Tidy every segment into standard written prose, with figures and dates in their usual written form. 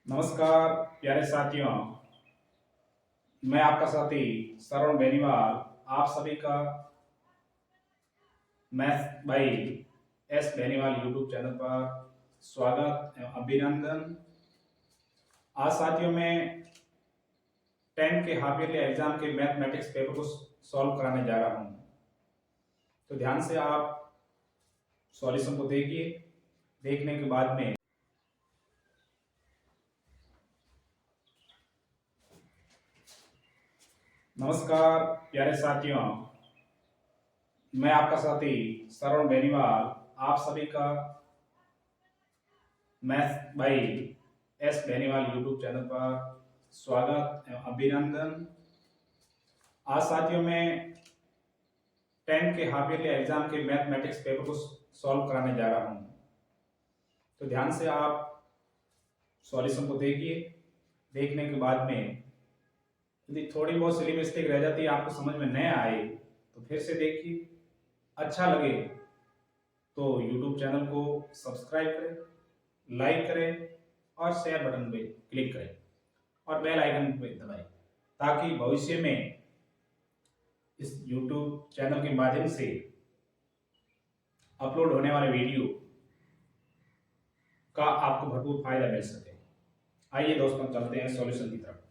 नमस्कार प्यारे साथियों, मैं आपका साथी श्रवण बेनीवाल आप सभी का मैथ भाई एस बेनीवाल यूट्यूब चैनल पर स्वागत एवं अभिनंदन। आज साथियों मैं 10th के हाफ ईयरली एग्जाम के मैथमेटिक्स पेपर को सॉल्व कराने जा रहा हूं, तो ध्यान से आप सॉल्यूशन को देखिए। देखने के बाद में नमस्कार प्यारे साथियों, मैं आपका साथी श्रवण बेनीवाल आप सभी का मैथ भाई एस बेनीवाल यूट्यूब चैनल पर स्वागत एवं अभिनंदन। आज साथियों मैं 10th के हाफ ईयरली एग्जाम के मैथमेटिक्स पेपर को सॉल्व कराने जा रहा हूं, तो ध्यान से आप सॉल्यूशन को देखिए। देखने के बाद में यदि थोड़ी बहुत सिली मिस्टेक रह जाती है, आपको समझ में नहीं आए तो फिर से देखिए। अच्छा लगे तो यूट्यूब चैनल को सब्सक्राइब करें, लाइक करें और शेयर बटन पे क्लिक करें और बेल आइकन पे दबाएं, ताकि भविष्य में इस यूट्यूब चैनल के माध्यम से अपलोड होने वाले वीडियो का आपको भरपूर फायदा मिल सके। आइए दोस्तों चलते हैं सॉल्यूशन की तरफ।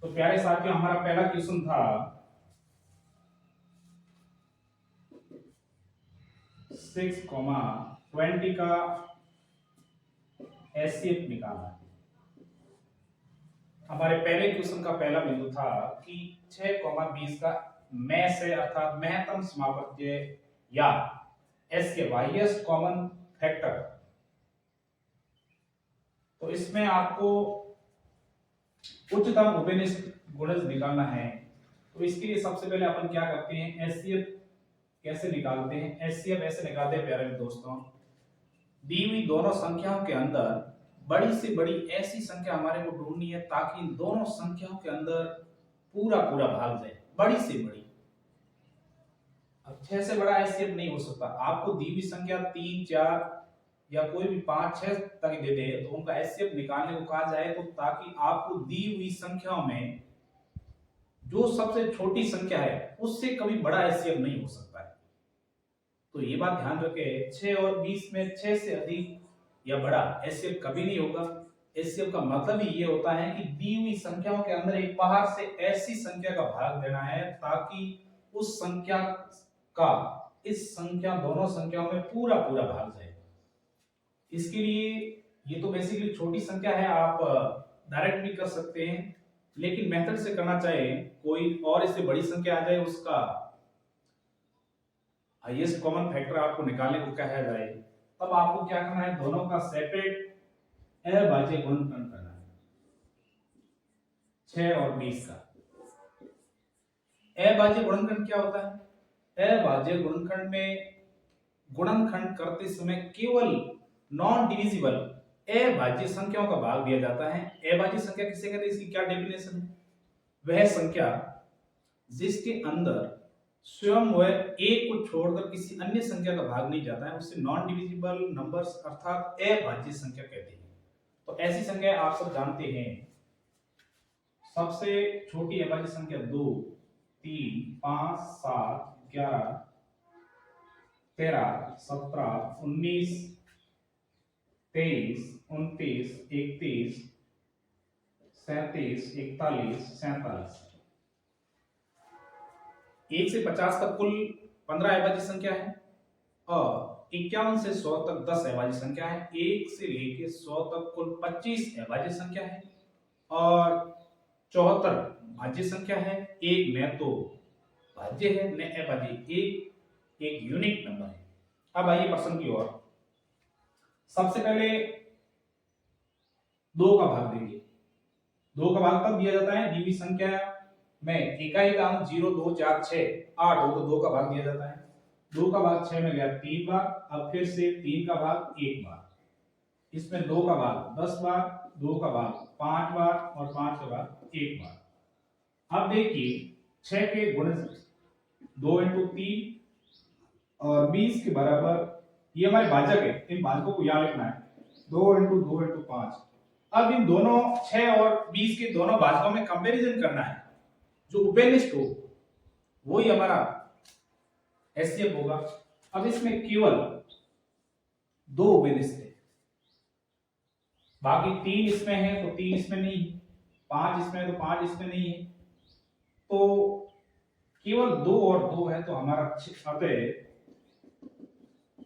तो प्यारे साथियों, हमारा पहला क्वेश्चन था 6,20 का एचसीएफ निकालना। हमारे पहले क्वेश्चन का पहला बिंदु था कि 6,20 का में से अर्थात महत्तम समापत्य या एस के हाईएस्ट कॉमन फैक्टर। तो इसमें आपको उच्चतम उभयनिष्ठ गुणज निकालना है। तो इसके लिए सबसे पहले अपन क्या करते हैं, एचसीएफ कैसे निकालते हैं। एचसीएफ ऐसे निकालते हैं प्यारे दोस्तों, दी हुई दोनों संख्याओं के अंदर बड़ी से बड़ी ऐसी संख्या हमारे को ढूंढनी है ताकि इन दोनों संख्याओं के अंदर पूरा पूरा भाग जाए, बड़ी से बड़ी। अब 6 से बड़ा एचसीएफ नहीं हो सकता। आपको दी हुई संख्या 3, 4 या कोई भी 5, 6 तक दे दे तो उनका एचसीएफ निकालने को कहा जाए, तो ताकि आपको दी हुई संख्याओं में जो सबसे छोटी संख्या है उससे कभी बड़ा एचसीएफ नहीं हो सकता है। तो ये बात ध्यान रखें, 6 और 20 में 6 से अधिक या बड़ा एचसीएफ कभी नहीं होगा। एचसीएफ का मतलब ही ये होता है कि दी हुई संख्याओं के अंदर एक बाहर से ऐसी संख्या का भाग देना है ताकि उस संख्या का इस संख्या दोनों संख्याओं में पूरा पूरा भाग जाए। इसके लिए ये तो बेसिकली छोटी संख्या है, आप डायरेक्ट भी कर सकते हैं, लेकिन मेथड से करना चाहे कोई और इससे बड़ी संख्या आ जाए, उसका हाईएस्ट कॉमन फैक्टर आपको निकालने को कहा जाए, तब आपको क्या करना है, दोनों का सेपरेट अभाज्य गुणनखंड करना है। 6 और 20 का अभाज्य गुणनखंड क्या होता है? अभाज्य गुणनखंड में गुणनखंड करते समय केवल नॉन डिविजिबल अभाज्य संख्याओं का भाग दिया जाता है। अभाज्य संख्या किसे कहते हैं, इसकी क्या डेफिनेशन है? वह संख्या जिसके अंदर स्वयं वह एक को छोड़कर किसी अन्य संख्या का भाग नहीं जाता है, उससे नॉन डिविजिबल नंबर्स अर्थात अभाज्य संख्या कहते हैं। तो ऐसी संख्या आप सब जानते हैं, सबसे छोटी अभाज्य संख्या 2, 3, 5, 7, 11, 13, 17, 19, 23, 29, 31, 37, 41, 47। 1 से 50 तक कुल 15 अभाज्य संख्या है और 51 से 100 तक 10 अभाज्य संख्या है। 1 से लेके 100 तक कुल 25 अभाज्य संख्या है और 74 भाज्य संख्या है। एक न तो भाज्य है न अभाज्य, एक यूनिक नंबर है। अब आइए प्रश्न की ओर। सबसे पहले 2 का भाग देंगे। 2 का भाग तब दिया जाता है दी हुई संख्या में इकाई का अंक 0, 2, 4, 6, 8 हो तो 2 का भाग दिया जाता है। 2 का भाग 6 में गया 3 बार, अब फिर से 3 का भाग 1 बार, इसमें 2 का भाग 10 बार, 2 का भाग 5 बार और 5 का भाग 1 बार। अब देखिए 6 के गुणज 2 × 3 और 20 के बराबर, ये हमारे भाजक है, इन भाजकों को यहां लिखना है। 2 × 5। अब इन दोनों 6 और 20 के दोनों भाजकों में कंपैरिजन करना है, जो उपेनिष्ठ हो वही हमारा एचसीएफ होगा। अब इसमें केवल 2 उपेनिष्ठ है, बाकी 3 इसमें है तो 3 इसमें नहीं, 5 इसमें है तो 5 इसमें नहीं है, तो केवल 2 और 2 है, तो हमारा अतः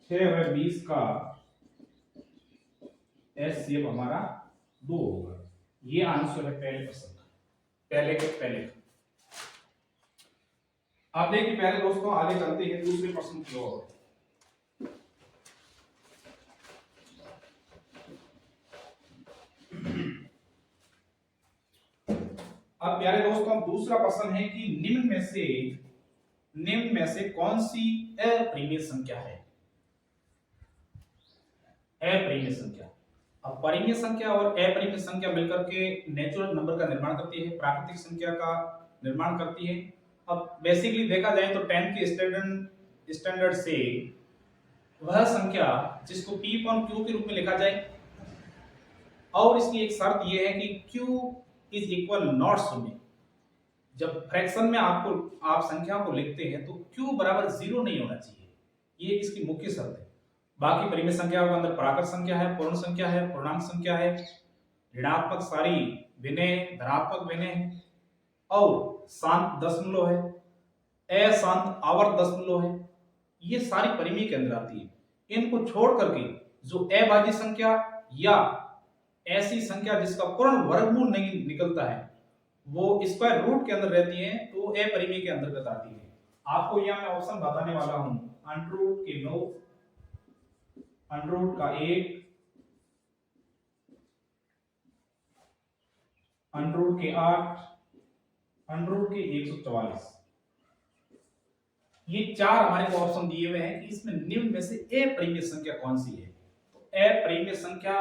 6/20 का एचसीएफ हमारा 2 होगा। ये आंसर है पहले प्रश्न का, पहले का। आप देखिए पहले दोस्तों, आगे चलते हैं दूसरे प्रश्न की ओर। अब प्यारे दोस्तों, दूसरा प्रश्न है कि निम्न में से कौन सी अपरिमेय संख्या है? अपरिमेय संख्या। अब परिमेय संख्या और अपरिमेय संख्या मिलकर के नेचुरल नंबर का निर्माण करती है, प्राकृतिक संख्या का निर्माण करती है। अब बेसिकली देखा जाए तो 10 के स्टैंडर्ड से वह संख्या जिसको p अपॉन q के रूप में लिखा जाए, और इसकी एक शर्त यह है कि q इज इक्वल नॉट शून्य। जब फ्रैक्शन में आप संख्या को लिखते हैं तो q बराबर 0 नहीं होना चाहिए, ये इसकी मुख्य शर्त है। बाकी परिमेय संख्याओं के अंदर प्राकृत संख्या है, पूर्ण संख्या है, पूर्णांक संख्या है, ऋणात्मक सारी विनय, धनात्मक विनय और शांत दशमलव है, अशांत आवर्त दशमलव है, ये सारी परिमेय के अंदर आती है। इनको छोड़ करके जो अभाज्य संख्या या ऐसी संख्या जिसका पूर्ण वर्गमूल नहीं निकलता है वो स्क्वायर रूट के अंदर रहती है, तो अपरिमेय के अंतर्गत आती है। आपको यहां मैं ऑप्शन बताने वाला हूं, अंडर के 9, अंडर का 1, अंडर के 8, अंडर के 144। ये 4 हमारे को ऑप्शन दिए हुए हैं कि इसमें निम्न में से अपरिमेय संख्या कौन सी है। तो अपरिमेय संख्या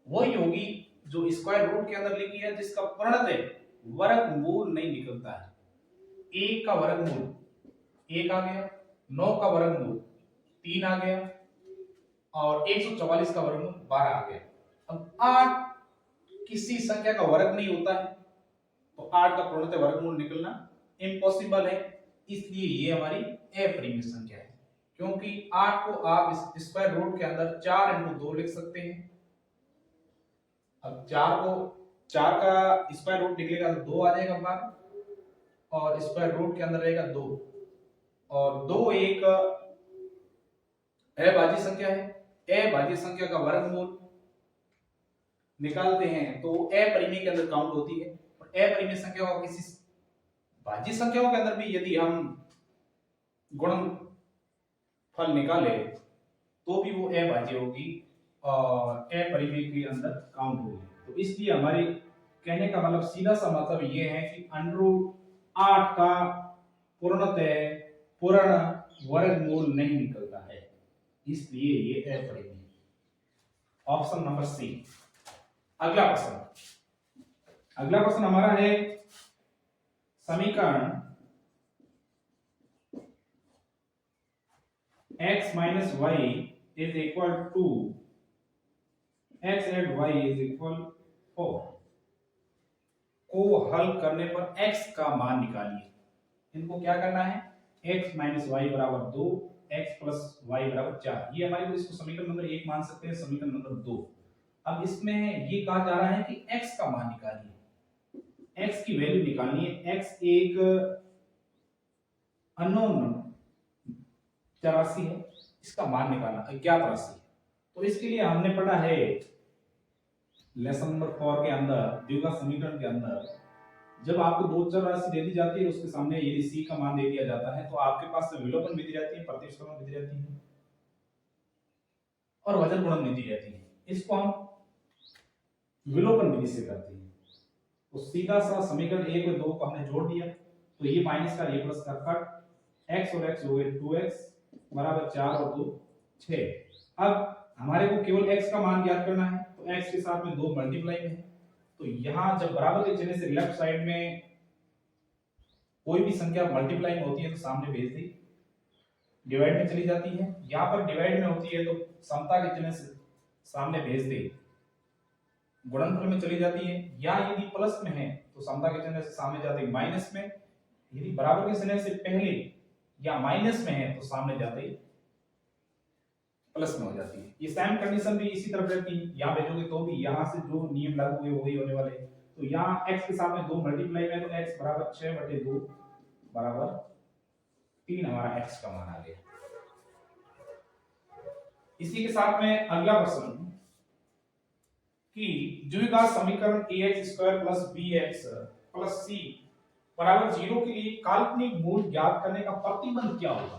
वही होगी जो स्क्वायर रूट के अंदर लिखी है, जिसका पूर्णतः वर्गमूल नहीं निकलता है। 1 का वर्गमूल 1 आ गया, 9 का वर्गमूल 3 आ गया और 144 का वर्गमूल 12 आ गया। अब 8 किसी संख्या का वर्ग नहीं होता है, तो 8 का पूर्णतः वर्गमूल निकलना इम्पॉसिबल है, इसलिए ये हमारी अपरिमेय संख्या है। क्योंकि 8 को आप स्क्वायर रूट के अंदर 4 × 2 लिख सकते हैं। अब 4 का स्क्वायर रूट निकलेगा तो 2 आ जाएगा बाहर, और स्क्वायर रूट के अंदर रहेगा 2, और 2 एक अभाज्य संख्या है। अभाज्य संख्या का वर्गमूल निकालते हैं तो अपरिमेय के अंदर काउंट होती है। और अपरिमेय संख्या को किसी भाज्य संख्याओं के अंदर भी यदि हम गुणनफल निकाले तो भी वो अभाज्य होगी और अपरिमेय के अंदर काउंट होगी। तो इसलिए हमारी कहने का मतलब सीधा सा मतलब ये है कि √8 का पूर्णतः पूर्ण वर्गमूल नहीं निकलता है, इसलिए ये अपरिमेय। ऑप्शन नंबर सी। अगला प्रश्न हमारा है समीकरण x - y is equal to x and y is equal 4 को हल करने पर x का मान निकालिए। इनको क्या करना है, x - y = 2, x + y = 4। ये हमारे को इसको समीकरण नंबर 1 मान सकते हैं, समीकरण नंबर 2। अब इसमें ये कहा जा रहा है कि x का मान निकालिए, x की वैल्यू निकालनी है। x एक अननोन नंबर 84 है, इसका मान निकालना अज्ञात राशि। तो इसके लिए हमने पढ़ा है लेसन नंबर 4 के अंदर, द्विघात समीकरण के अंदर, जब आपको दो चर राशि दे दी जाती है, उसके सामने यदि c का मान दे दिया जाता है तो आपके पास विलोपन विधि रहती है, प्रतिस्थापन विधि रहती है और वजन गुणन विधि रहती है। इसको हम विलोपन विधि से करते हैं। तो सीधा सा समीकरण 1 और 2 को हमने जोड़ दिया, तो ये माइनस का ये प्लस का कट, x और x हो गए 2x बराबर 4 और 2 6। अब हमारे को केवल x का मान ज्ञात करना है, तो x के साथ में 2 मल्टीप्लाई में है, तो यहां जब बराबर के चिन्ह से लेफ्ट साइड में कोई भी संख्या मल्टीप्लाई में होती है तो सामने भेज दी, डिवाइड में चली जाती है। यहां पर डिवाइड में होती है तो समता के चिन्ह से सामने भेज दे, गुणनफल में चली जाती है, या यदि प्लस में है तो समता के चिन्ह से सामने जाते ही माइनस में, यदि बराबर के चिन्ह से पहले या माइनस में है तो सामने जाते ही प्लस में हो जाती है। ये सेम कंडीशन भी इसी तरफ रहती है, यहां भेजोगे तो भी यहां से जो नियम लागू हुए वही होने वाले। तो यहां x के साथ में 2 मल्टीप्लाई में, तो x बराबर 6/2 बराबर 3 हमारा x का मान आ गया। इसी के साथ में अगला प्रश्न कि द्विघात समीकरण ax² + bx + c बराबर 0 के लिए काल्पनिक मूल ज्ञात करने का प्रतिबंध क्या होगा।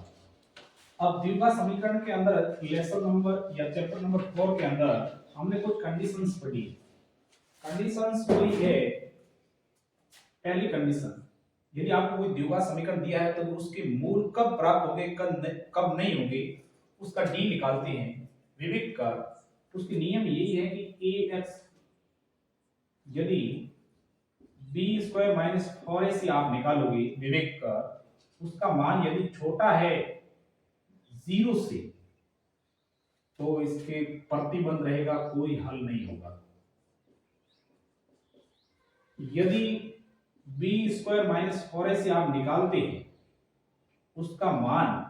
अब द्विघात समीकरण के अंदर लेसन नंबर या चैप्टर नंबर 4 के अंदर हमने कुछ कंडीशंस पढ़ी। कंडीशंस वही है, पहली कंडीशन, यदि आपको कोई द्विघात समीकरण दिया है तो उसके मूल कब प्राप्त होंगे कब नहीं होंगे उसका डी निकालते हैं विवेक कर। उसके नियम यही है कि ax यदि b² - 4ac आप निकालोगे विवेक कर, उसका मान यदि छोटा है 0 से तो इसके प्रतिबंध रहेगा, कोई हल नहीं होगा। यदि b² - 4ac आप निकालते हैं, उसका मान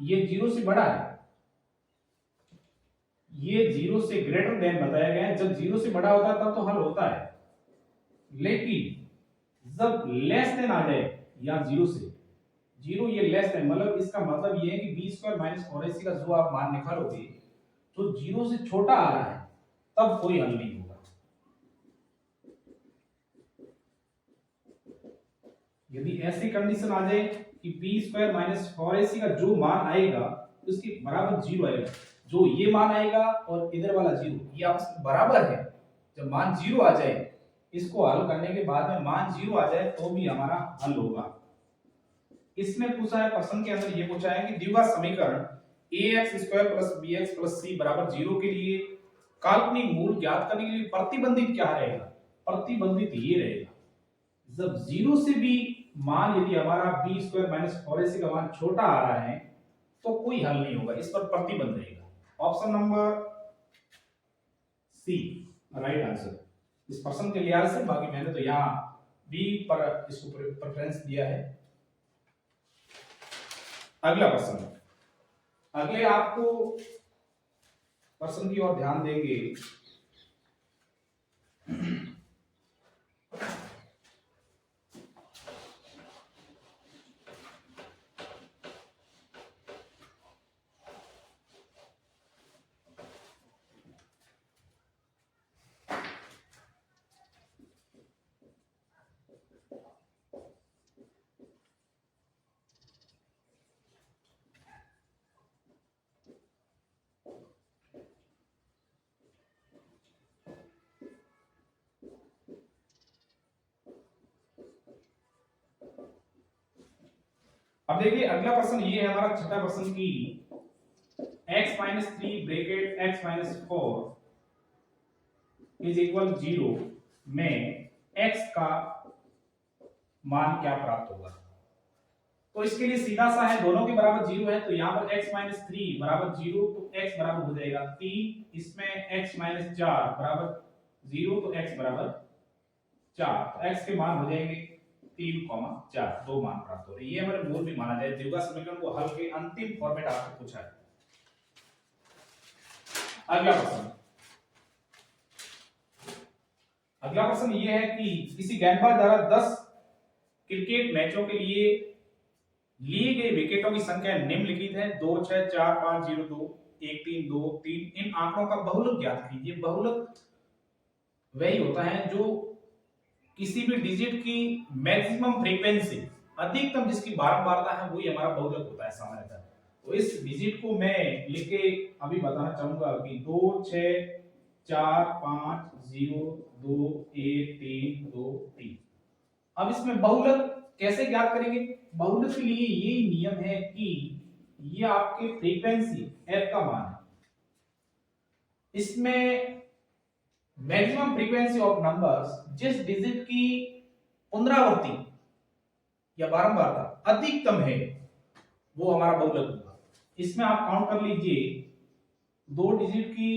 ये 0 से बड़ा है, ये 0 से ग्रेटर देन बताया गया है। जब 0 से बड़ा होता है तब तो हल होता है, लेकिन जब लेस देन आ जाए या 0 से 0 ये लेस देन, मतलब इसका मतलब ये है कि b² - 4ac का जो आप मान निकालोगे तो 0 से छोटा आ रहा है तब कोई हल नहीं होगा। यदि ऐसी कंडीशन आ जाए कि b² - 4ac का जो मान आएगा उसके बराबर 0 आएगा, जो ये मान आएगा और इधर वाला 0 ये आपस में बराबर है, जब मान 0 आ जाए, इसको हल करने के बाद में मान 0 आ जाए तो भी हमारा हल होगा। इसमें पूछा है, प्रश्न के अंदर ये पूछा है कि द्विघात समीकरण ax² + bx + c बराबर 0 के लिए काल्पनिक मूल ज्ञात करने के लिए प्रतिबंधित क्या रहेगा। प्रतिबंधित ये रहेगा, जब 0 से भी मान यदि हमारा b² - 4ac का मान छोटा आ रहा है तो कोई हल नहीं होगा, इस पर प्रतिबंध रहेगा। Option number C right answer इस प्रश्न के लिहाज से। बाकी मैंने तो यहां बी पर इसको प्रेफरेंस दिया है। अगला प्रश्न, अगले आपको प्रश्न की ओर ध्यान देंगे। अब देखिए अगला प्रश्न ये है हमारा छठा प्रश्न की x - 3 ब्रैकेट x - 4 = 0 में x का मान क्या प्राप्त होगा। तो इसके लिए सीधा सा है, दोनों के बराबर 0 है तो यहां पर x - 3 बराबर 0 तो x बराबर हो जाएगा 3, इसमें x - 4 बराबर 0 तो x बराबर 4, तो x के मान हो जाएंगे 3, 4, दो मान प्राप्त हो रहे हैं। ये हमारे मूल भी माना जाए, द्विघात समीकरण को हल के अंतिम फॉर्मेट आपको पूछा है। अगला प्रश्न, अगला प्रश्न ये है कि किसी गेंदबाज द्वारा 10 क्रिकेट मैचों के लिए लिए गए विकेटों की संख्या निम्नलिखित है 2, 6, 4, 5, 0, 2, 1, 3, 2, 3। इन आंकड़ों का बहुलक ज्ञात कीजिए। बहुलक वही होता है जो किसी भी डिजिट की मैक्सिमम फ्रीक्वेंसी, अधिकतम जिसकी बारंबारता है वही हमारा बहुलक होता है सामान्यतः। तो इस डिजिट को मैं लिख के अभी बताना चाहूंगा कि 2, 6, 4, 5, 0, 2, 1, 3, 2, 3। अब इसमें बहुलक कैसे ज्ञात करेंगे। बहुलक के लिए ये नियम है कि ये आपके फ्रीक्वेंसी f का मान है, इसमें मैक्सिमम फ्रीक्वेंसी ऑफ नंबर्स जिस डिजिट की पुनरावृत्ति या बारंबारता अधिकतम है वो हमारा बहुलक होगा। इसमें आप काउंट कर लीजिए, 2 डिजिट की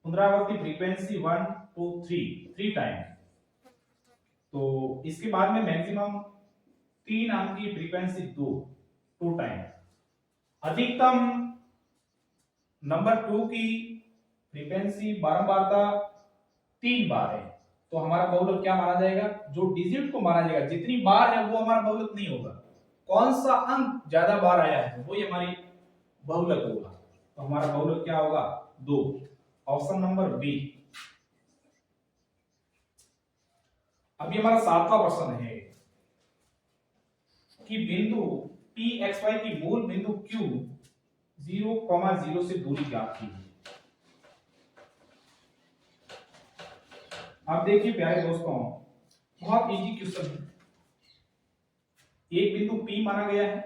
पुनरावृत्ति फ्रीक्वेंसी 1 2 3 टाइम, तो इसके बाद में मैक्सिमम 3 अंक की फ्रीक्वेंसी 2 टाइम, अधिकतम नंबर 2 की फ्रीक्वेंसी बारंबारता 3 बार है, तो हमारा बहुलक क्या माना जाएगा? जो डिजिट को माना जाएगा, जितनी बार है वो हमारा बहुलक नहीं होगा, कौन सा अंक ज्यादा बार आया है वही हमारी बहुलक होगा। तो हमारा बहुलक क्या होगा? 2, ऑप्शन नंबर बी। अभी हमारा 7वां प्रश्न है कि बिंदु P XY की मूल बिंदु Q 0,0 से दूरी ज्ञात कीजिए। आप देखिए प्यारे दोस्तों, बहुत इजी क्वेश्चन है। एक बिंदु P माना गया है,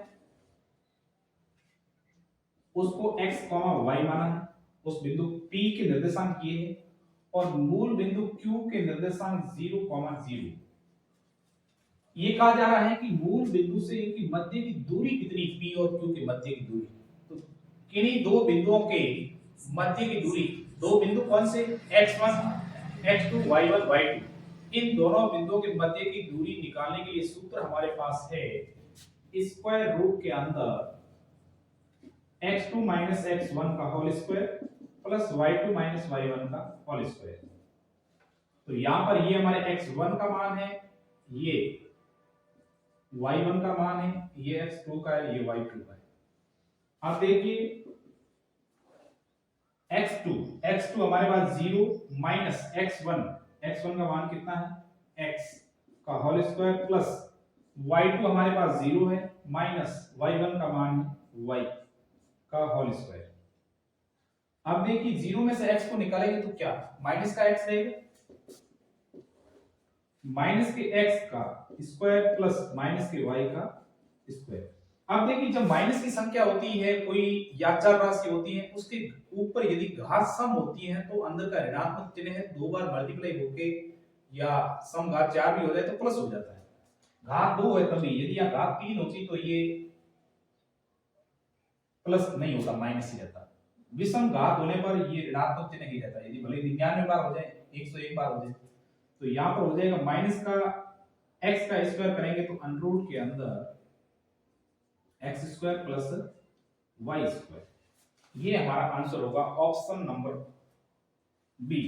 उसको x, y माना है, उस बिंदु P के निर्देशांक ये है और मूल बिंदु Q के निर्देशांक 0,0। ये कहा जा रहा है कि मूल बिंदु से इनकी मध्य की दूरी कितनी, P और Q के मध्य की दूरी। तो किन्हीं दो बिंदुओं के मध्य की दूरी, दो बिंदु कौन से? x1 x2 y1 y2, इन दोनों बिंदुओं के मध्य की दूरी निकालने के लिए सूत्र हमारे पास है स्क्वायर रूट के अंदर x2 माइनस x1 का whole square plus y2 minus y1 का होल स्क्वायर। तो यहां पर ये हमारे x1 का मान है, ये y1 का मान है, ये x2 का है, ये y2 का है। अब देखिए x2 हमारे पास 0 माइनस x1 का मान कितना है? x का होल स्क्वायर प्लस y2 हमारे पास 0 है माइनस y1 का मान है y का होल स्क्वायर। अब देखिए 0 में से x को निकालेंगे तो क्या? माइनस का x रहेगा, माइनस के x का स्क्वायर प्लस माइनस के y का स्क्वायर। अब देखिए जब माइनस की संख्या होती है, कोई याचर राशि होती है, उसके ऊपर यदि घात सम होती है तो अंदर का ऋणात्मक चिन्ह है, 2 बार मल्टीप्लाई होके या सम घात 4 भी हो जाए तो प्लस हो जाता है। घात 2 है तभी, यदि यहाँ घात 3 होती तो ये प्लस नहीं होता, माइनस ही रहता। विषम घात होने पर ये ऋणात्मक चिन्ह ही रहता है, यदि भले 99 बार हो जाए, 101 बार हो जाए, तो यहाँ पर हो जाएगा माइनस का x का स्क्वायर करेंगे तो अंडर के अंदर x square plus y square. ये हमारा आंसर होगा, option number B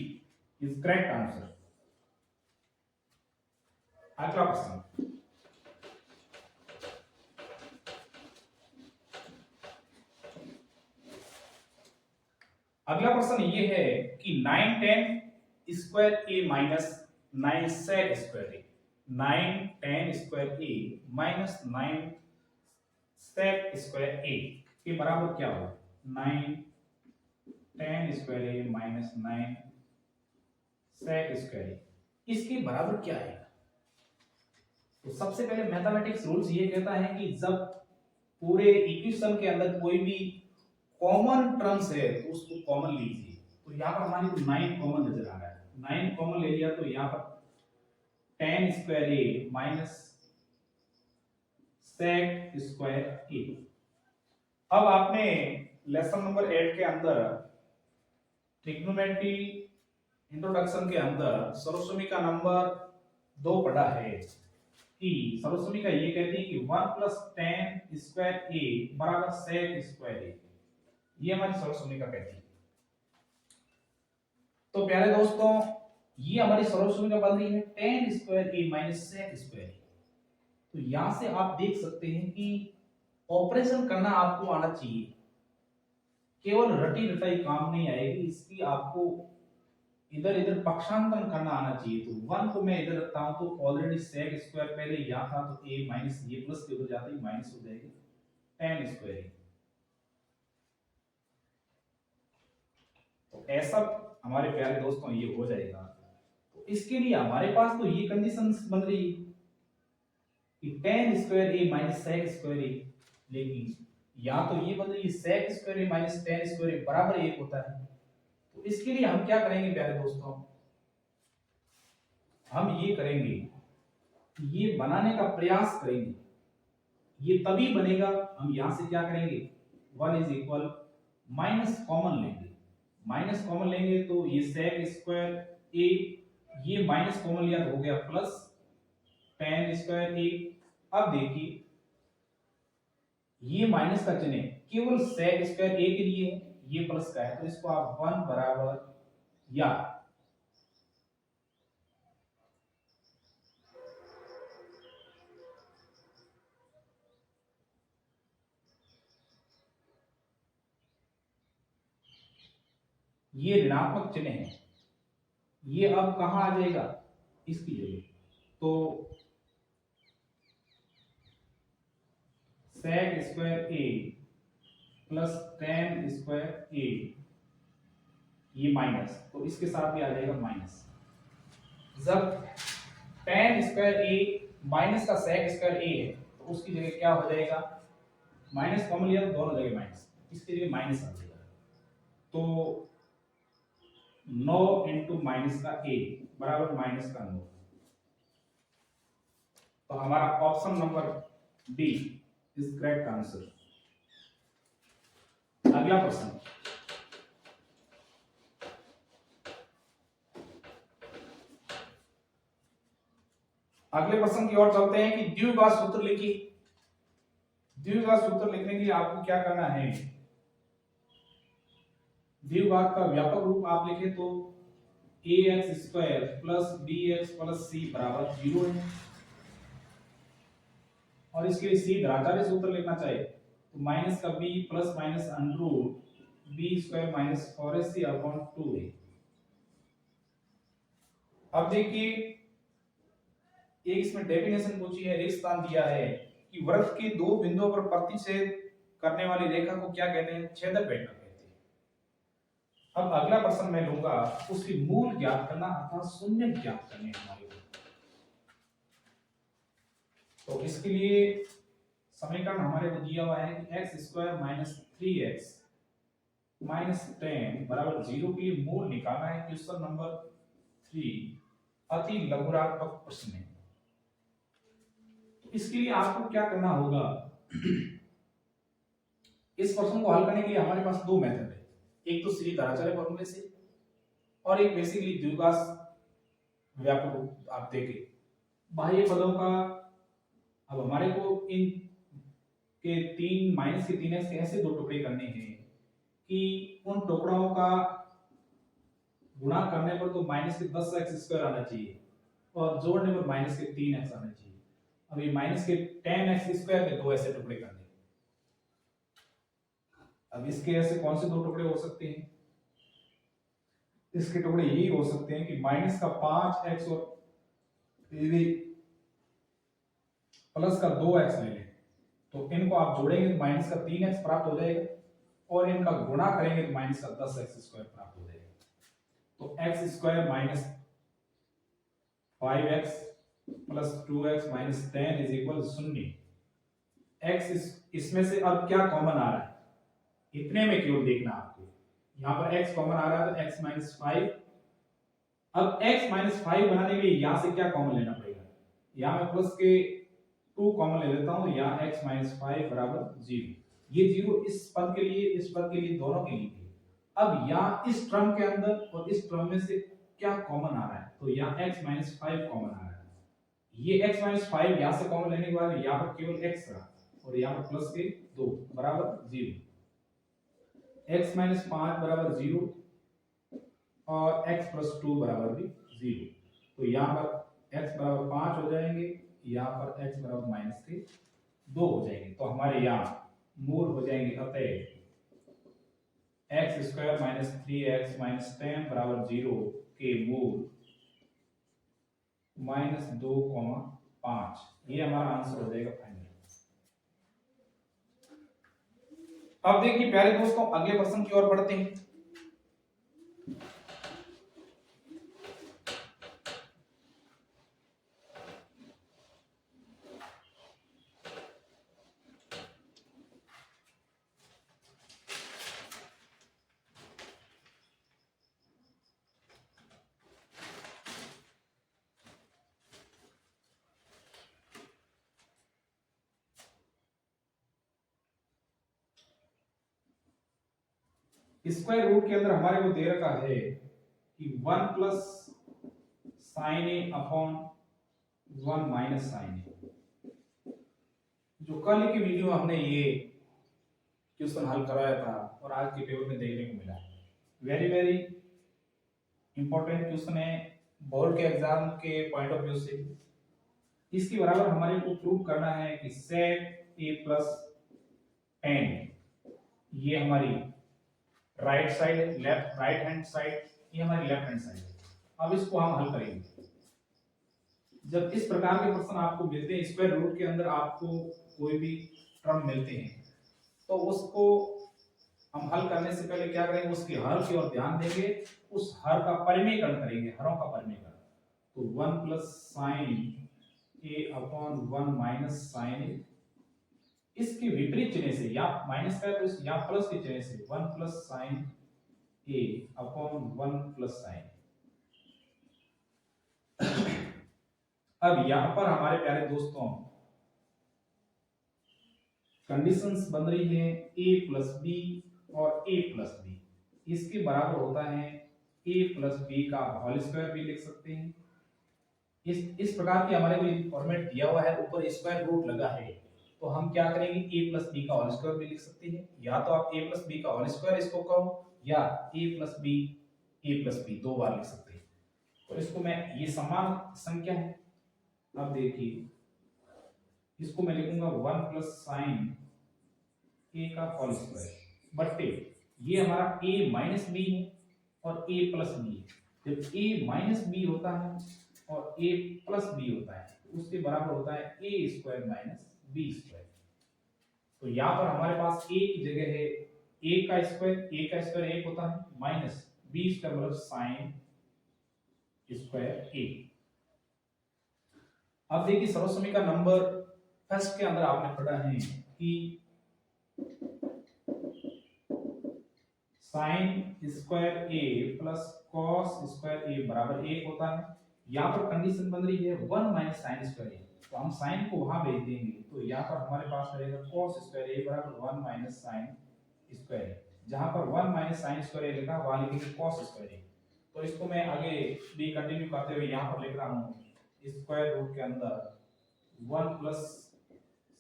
is correct answer. अगला प्रश्न, अगला प्रश्न ये है कि 9 10 square a minus 9 sec square a, 9 10 square a minus 9 sec square a के बराबर क्या होगा? 9 10 square a minus 9 sec square a, इसके बराबर क्या आएगा? तो सबसे पहले मैथमेटिक्स रूल्स ये कहता है कि जब पूरे इक्वेशन के अंदर कोई भी कॉमन टर्म्स है तो उसको कॉमन लीजिए। तो यहाँ पर हमारी 9 कॉमन नजर आ रहा है, 9 कॉमन ले लिया तो यहाँ पर 10 square a minus sec square a। अब आपने लेसन नंबर 8 के अंदर ट्रिग्नोमेट्री इंट्रोडक्शन के अंदर सर्वसम्मिका नंबर 2 पढ़ा है कि सर्वसम्मिका ये कहती है कि 1 प्लस 10 स्क्वायर a बराबर sec स्क्वायर a, ये हमारी सर्वसम्मिका कहती है। तो प्यारे दोस्तों, ये हमारी सर्वसम्मिका बन रही है 10 square a minus sec square a। तो यहां से आप देख सकते हैं कि ऑपरेशन करना आपको आना चाहिए, केवल रटी रटाई काम नहीं आएगी, इसकी आपको इधर इधर पक्षांतरण करना आना चाहिए। तो 1 को मैं इधर रखता हूं तो ऑलरेडी sec स्क्वायर पहले यहां था तो a माइनस ये प्लस के हो जाता है, माइनस हो जाएगी 10 स्क्वायर। तो ऐसा हमारे प्यारे दोस्तों ये हो जाएगा। तो इसके लिए हमारे पास तो ये कंडीशन बन रही है कि 10 square a minus sec square a, लेकिन या तो ये बन रही है sec square a minus 10 square a बराबर 1 होता है। तो इसके लिए हम क्या करेंगे प्यारे दोस्तों, हम ये करेंगे, ये बनाने का प्रयास करेंगे ये तभी बनेगा, हम यहां से क्या करेंगे, 1 इज इक्वल माइनस कॉमन लेंगे, माइनस कॉमन लेंगे तो ये sec स्क्वायर a, ये माइनस कॉमन लिया तो हो गया प्लस tan स्क्वायर a। अब देखिए ये माइनस का चिन्ह केवल sec स्क्वायर a के लिए है, ये प्लस का है, तो इसको आप 1 बराबर या ये ऋणात्मक चिन्ह है, ये अब कहां आ जाएगा, इसकी जगह, तो sec square a plus tan square a, ये माइनस, तो इसके साथ भी आ जाएगा माइनस। जब tan स्क्वायर a माइनस का sec स्क्वायर a है तो उसकी जगह क्या हो जाएगा, माइनस कॉमन लिया तो दोनों जगह माइनस, इसके जगह माइनस आ जाएगा, तो 9 इंटू माइनस का a बराबर माइनस का 9। तो हमारा option number D is correct answer. अगला प्रश्न, अगले प्रश्न की ओर चलते हैं कि द्विघात सूत्र लिखिए। द्विघात सूत्र लिखने के लिए आपको क्या करना है, द्विघात का व्यापक रूप आप लिखे तो ax square plus bx plus c बराबर 0 है, और इसके लिए c घातांकीय सूत्र लिखना चाहिए तो माइनस का b plus minus under root b square minus 4ac upon 2 है। अब देखिए एक इसमें डेफिनेशन पूछी है, रिक्त स्थान दिया है कि वृत्त के दो बिंदुओं पर प्रतिच्छेद करने वाली रेखा को क्या कहते हैं, छेदक रेखा कहते हैं। अब अगला प्रश्न मैं लूंगा, उसकी मूल ज्ञात करना अर्थात शून्य ज्ञात करने हमारे को। तो इसके लिए समीकरण हमारे को दिया हुआ है कि x square minus 3x minus 10 बराबर 0 के लिए मूल निकालना है। क्वेश्चन नंबर 3 अति लघुरात्मक प्रश्न है। इसके लिए आपको क्या करना होगा, इस प्रश्न को हल करने के लिए हमारे पास दो मेथड है, एक तो सीधी धाराचार्य फॉर्मूले से और एक बेसिकली द्विघात व्यापक रूप आप देखें बाह्य पदों का। अब हमारे को इन के 3 माइनस के 3x के ऐसे दो टुकड़े करने हैं कि उन टुकड़ों का गुणा करने पर तो माइनस के 10x स्क्वायर आना चाहिए और जोड़ने पर माइनस के 3x आना चाहिए। अब ये माइनस के 10x स्क्वायर के दो ऐसे टुकड़े करने, अब इसके ऐसे कौन से दो टुकड़े हो सकते हैं, इसके टुकड़े यही हो सकते हैं कि माइनस का 5x और प्लस का 2x ले लें, तो इनको आप जोड़ेंगे तो माइनस का 3x प्राप्त हो जाएगा और इनका गुणा करेंगे तो माइनस का 10x स्क्वायर प्राप्त हो जाएगा। तो x square minus 5x plus 2x minus 10 is equal 0। x इसमें से अब क्या कॉमन आ रहा है, इतने में केवल देखना आपको, यहां पर x कॉमन आ रहा है तो x माइनस 5। अब x माइनस 5 बनाने के लिए यहां से क्या कॉमन लेना पड़ेगा, यहां मैं प्लस के 2 कॉमन ले लेता हूं, यहां x माइनस 5 बराबर 0। ये 0 इस पद के लिए, इस पद के लिए, दोनों के लिए। अब यहां इस टर्म के अंदर और इस टर्म में से क्या कॉमन आ रहा है, तो यहां x माइनस 5 कॉमन आ रहा है। ये x माइनस 5 यहां से कॉमन लेने के बाद यहां पर केवल x रहा और यहां पर प्लस के 2 बराबर 0। x माइनस 5 बराबर 0 और x प्लस 2 बराबर भी 0। तो यहां पर x बराबर 5 हो जाएंगे, यहां पर x बराबर माइनस के 2 हो जाएंगे। तो हमारे यहां मूल हो जाएंगे, अतः x square minus 3x minus 10 बराबर 0 के मूल माइनस 2,5। ये हमारा आंसर हो जाएगा फाइनल। अब देखिए प्यारे दोस्तों, अगले प्रश्न की ओर बढ़ते हैं। स्क्वायर रूट के अंदर हमारे को दे रखा है कि 1 प्लस साइन ए अपॉन 1 माइनस साइन ए। जो कल की वीडियो में हमने ये क्वेश्चन हल कराया था और आज के पेपर में देखने को मिला। वेरी वेरी इंपॉर्टेंट क्वेश्चन है बोर्ड के एग्जाम के पॉइंट ऑफ व्यू से। इसके बराबर हमारे को प्रूव करना है कि सेक ए प्लस टेन, ये हमारी right side, left right hand side, ये हमारी लेफ्ट हैंड साइड है। अब इसको हम हल करेंगे। जब इस प्रकार के प्रश्न आपको मिलते हैं, स्क्वायर रूट के अंदर आपको कोई भी टर्म मिलते हैं, तो उसको हम हल करने से पहले क्या करेंगे, उसके हर की ओर ध्यान देंगे, उस हर का परिमेयकरण करेंगे, हरों का परिमेयकरण। तो 1 प्लस साइन ए अपॉन 1 माइनस साइन ए, इसके विपरीत चिन्ह से, या माइनस का है तो इस या प्लस के चिन्ह से 1 प्लस साइन ए अपॉन 1 प्लस साइन। अब यहां पर हमारे प्यारे दोस्तों कंडीशंस बन रही है a प्लस बी और a प्लस बी, इसके बराबर होता है a प्लस बी का होल स्क्वायर भी लिख सकते हैं। इस प्रकार की हमारे को फॉर्मेट दिया हुआ है, ऊपर स्क्वायर रूट लगा है, तो हम क्या करेंगे, a प्लस बी का होल स्क्वायर भी लिख सकते हैं। या तो आप a प्लस बी का होल स्क्वायर इसको कहो, या a प्लस बी दो बार लिख सकते हैं। तो इसको मैं, ये समान संख्या है, अब देखिए इसको मैं लिखूंगा 1 प्लस साइन ए का होल स्क्वायर बट्टे, ये हमारा a माइनस बी है और a प्लस बी है। जब a माइनस बी होता है और a प्लस बी होता है, उसके बराबर होता है a square minus B square. तो यहाँ पर हमारे पास a की जगह है a का स्क्वायर 1 होता है, माइनस b स्क्वायर मतलब साइन स्क्वायर a। अब देखिए सर्वसमीकरण का नंबर फर्स्ट के अंदर आपने पढ़ा है कि साइन स्क्वायर ए प्लस कॉस स्क्वायर ए बराबर 1 होता है। यहाँ पर कंडीशन बन रही है 1 माइनस साइन स्क्वायर ए, तो हम साइन को वहां भेज देंगे, तो यहाँ पर हमारे पास रहेगा कॉस स्क्वायर ए बराबर 1 माइनस साइन स्क्वायर ए। जहां पर 1 माइनस साइन स्क्वायर ए लिखा, वहां लिखेंगे कॉस स्क्वायर ए। तो इसको मैं आगे भी कंटिन्यू करते हुए यहाँ पर लिख रहा हूँ, स्क्वायर रूट के अंदर 1 प्लस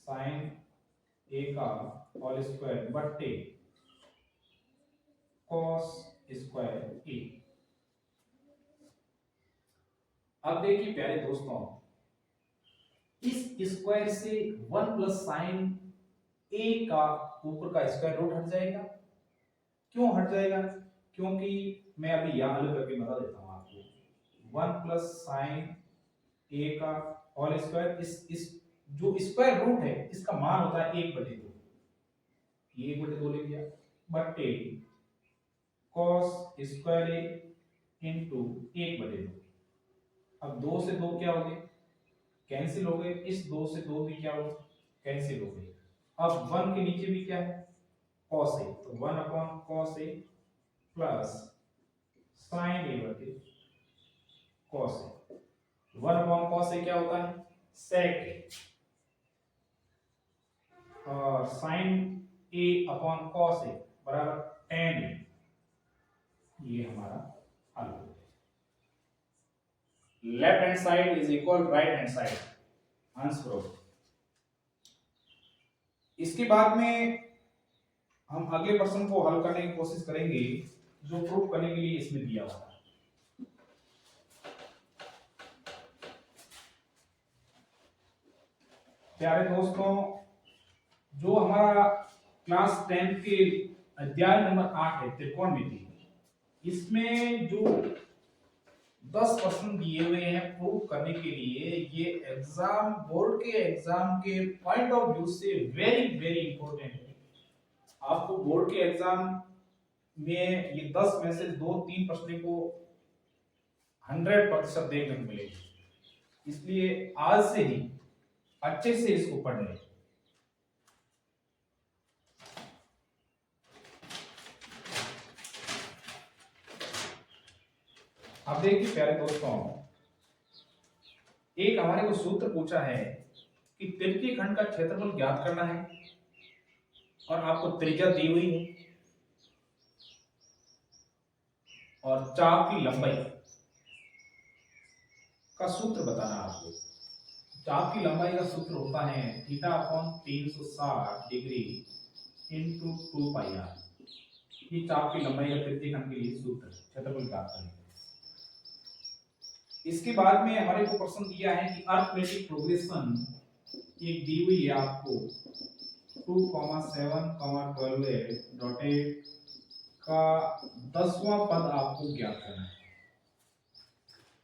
साइन ए का होल स्क्वायर बट्टे cos स्क्वायर ए। अब देखिए प्यारे दोस्तों, इस स्क्वायर से 1 प्लस साइन ए का ऊपर का स्क्वायर रूट हट जाएगा। क्यों हट जाएगा? क्योंकि मैं अभी यहां हल करके बता देता हूं आपको। 1 प्लस साइन ए का होल स्क्वायर, इस जो स्क्वायर रूट है इसका मान होता है 1/2, ये 1/2 ले लिया, बट्टे cos स्क्वायर ए इंटू 1/2। अब 2 से 2 क्या हो गए, कैंसिल हो गए, इस 2 से 2 भी क्या हो, कैंसिल हो गए। अब 1 के नीचे भी क्या है, cos ए, तो 1 अपॉन cos ए प्लस sin ए बटे cos ए। 1 अपॉन cos ए क्या होता है, sec ए, और sin ए अपॉन cos ए बराबर tan ए। ये हमारा हल हो गया। Left hand side is equal right hand side, answer हो। इसके बाद में हम अगले प्रश्न को हल करने की कोशिश करेंगे, जो प्रूफ करने के लिए इसमें दिया हुआ है। प्यारे दोस्तों, जो हमारा क्लास 10 के अध्याय नंबर 8 है त्रिकोणमिति, इसमें जो 10 प्रश्न दिए हुए हैं प्रूव करने के लिए, ये एग्जाम, बोर्ड के एग्जाम के पॉइंट ऑफ व्यू से वेरी वेरी इंपॉर्टेंट है। आपको बोर्ड के एग्जाम में ये 10 में से 2-3 प्रश्न को 100% देखने को मिलेगी, इसलिए आज से ही अच्छे से इसको पढ़ लें। अब देखिए प्यारे दोस्तों, एक हमारे को सूत्र पूछा है कि तृतीय खंड का क्षेत्रफल ज्ञात करना है, और आपको त्रिज्या दी हुई है। और चाप की लंबाई का सूत्र बताना आपको। चाप की लंबाई का सूत्र होता है theta upon 360 degree into 2 pi R. ये चाप की लंबाई का तृतीय खंड के लिए सूत्र क्षेत्रफल ज्ञात करने। इसके बाद में हमारे को प्रश्न दिया है कि अर्थमेटिक प्रोग्रेशन एक दी हुई है आपको 2,7,12 डॉटेड का 10वां पद आपको ज्ञात करना है।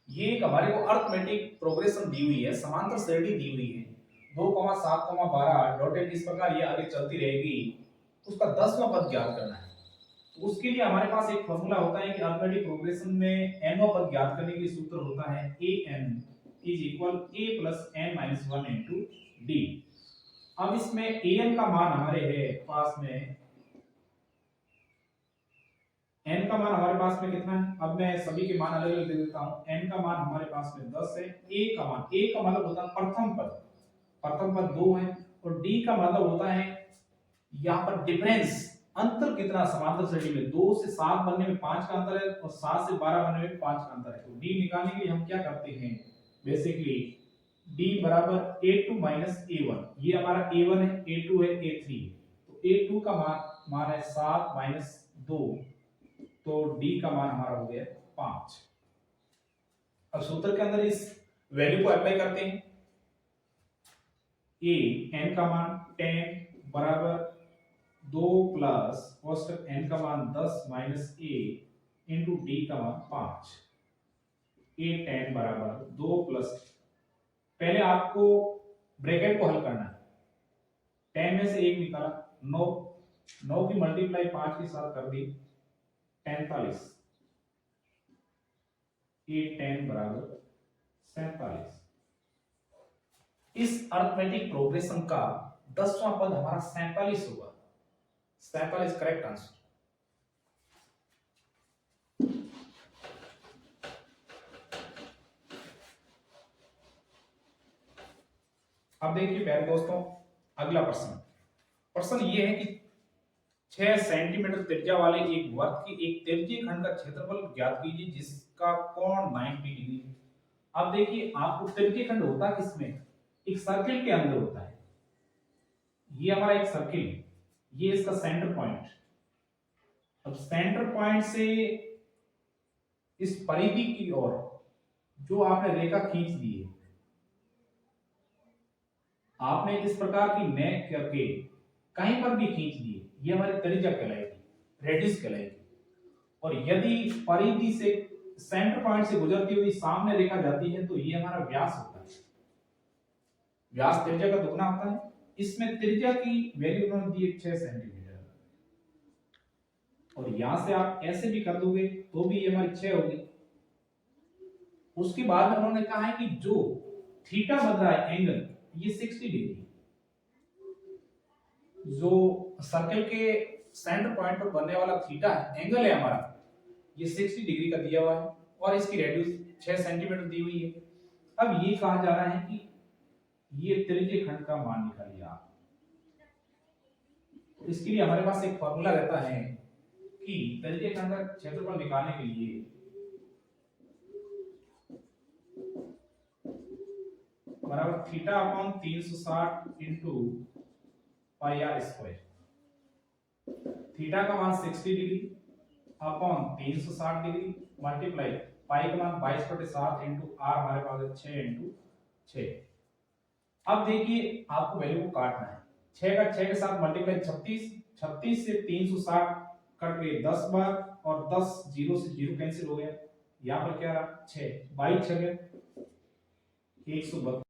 ये एक हमारे को अर्थमेटिक प्रोग्रेशन दी हुई है, समांतर श्रेणी दी हुई है 2,7,12 डॉटेड इस प्रकार ये आगे चलती रहेगी, उसका 10वां पद ज्ञात करना है। तो उसके लिए हमारे पास एक फॉर्मूला होता है कि अर्थमेटिक प्रोग्रेशन में nवां पद ज्ञात करने के लिए सूत्र होता है an is equal a plus n minus 1 into d। अब इसमें an का मान हमारे है पास में, n का मान हमारे पास में कितना है, अब मैं सभी के मान अलग अलग दे देता हूं। n का मान हमारे पास में 10 है, a का मान, a का मतलब होता है प्रथम पद 2 है, और d का मतलब होता है यहां पर डिफरेंस, अंतर कितना समांतर श्रेणी में 2 से 7 बनने में 5 का अंतर है और 7 से 12 बनने में 5 का अंतर है। तो d निकालने के लिए हम क्या करते हैं, बेसिकली d बराबर a2 माइनस a1, ये हमारा a1 है, a2 है, a3 है। तो a2 का मान है 7 माइनस 2, तो d का मान हमारा हो गया 5। अब सूत्र के अंदर इस वैल्यू को अप्लाई करते हैं। a n का मान 10 बराबर 2 प्लस कोष्टक n का मान 10 माइनस a इंटू डी का मान 5। a 10 बराबर 2 प्लस, पहले आपको ब्रैकेट को हल करना है। 10 में से 1 निकाला 9 की मल्टीप्लाई 5 के साथ कर दी 45। a 10 बराबर 47। इस अर्थमेटिक प्रोग्रेशन का 10वां पद हमारा 47 होगा। 47 करेक्ट आंसर। अब देखिए प्यारे दोस्तों, अगला प्रश्न ये है कि 6 सेंटीमीटर त्रिज्या वाले एक वर्ग की एक त्रिज्यीय खंड का क्षेत्रफल ज्ञात कीजिए जिसका कोण 90 डिग्री है। अब देखिए आपको त्रिज्यीय खंड होता किसमें, एक सर्किल के अंदर होता है। ये हमारा एक सर्किल है, ये इसका सेंटर पॉइंट। अब सेंटर पॉइंट से इस परिधि की ओर जो आपने रेखा खींच दी है, आपने इस प्रकार की नेक करके कहीं पर भी खींच दी है, ये हमारी त्रिज्या कहलाएगी, रेडियस कहलाएगी। और यदि परिधि से सेंटर पॉइंट से गुजरती हुई सामने रेखा जाती है तो ये हमारा व्यास होता है। व्यास त्रिज्या का दुगना होता है। इसमें त्रिज्या की वैल्यू उन्होंने दी है 6 सेंटीमीटर, और यहां से आप ऐसे भी कर दोगे तो भी ये हमारी 6 होगी। उसके बाद में उन्होंने कहा है कि जो थीटा बन रहा है एंगल, ये 60 डिग्री, जो सर्कल के सेंटर पॉइंट पर बनने वाला थीटा एंगल है हमारा, ये 60 डिग्री का दिया हुआ है और इसकी रेडियस 6 सेंटीमीटर दी हुई है। अब ये कहा जा रहा है कि ये त्रिज्यीय खंड का मान निकालिए आप। तो इसके लिए हमारे पास एक फॉर्मूला रहता है कि त्रिज्यीय खंड का क्षेत्रफल निकालने के लिए बराबर theta upon 360 into pi R square. Theta का मान 60 degree upon 360 degree multiply pi का मान 22/7 इंटू आर हमारे पास है 6 इंटू 6। अब देखिए आपको वैल्यू को काटना है। 6 का 6 के साथ मल्टीप्लाई 36 से 360 कट गए 10 बार, और 10 0 से 0 कैंसिल हो गया। यहाँ पर क्या रहा 6, 22 6 132।